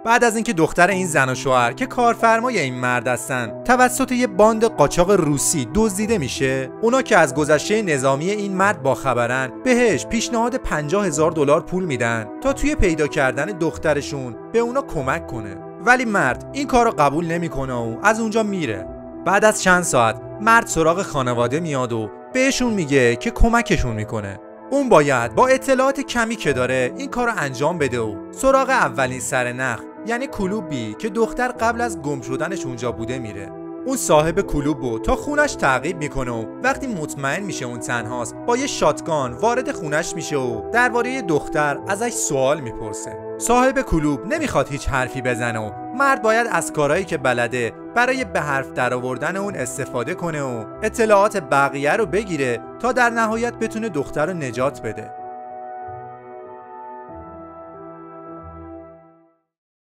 بعد از اینکه دختر این زن و شوهر که کارفرمای این مرد هستن توسط یه باند قاچاق روسی دزدیده میشه، اونا که از گذشته نظامی این مرد باخبرن بهش پیشنهاد $50,000 پول میدن تا توی پیدا کردن دخترشون به اونا کمک کنه. ولی مرد این کارو قبول نمیکنه و از اونجا میره. بعد از چند ساعت مرد سراغ خانواده میاد و بهشون میگه که کمکشون میکنه. اون باید با اطلاعات کمی که داره این کارو انجام بده و سراغ اولین سرنخ یعنی کلوبی که دختر قبل از گم شدنش اونجا بوده میره. اون صاحب کلوبو تا خونش تعقیب میکنه و وقتی مطمئن میشه اون تنهاست با یه شاتگان وارد خونش میشه و درباره دختر ازش سوال میپرسه. صاحب کلوب نمیخواد هیچ حرفی بزنه و مرد باید از کارهایی که بلده برای به حرف درآوردن اون استفاده کنه و اطلاعات بقیه رو بگیره تا در نهایت بتونه دختر رو نجات بده.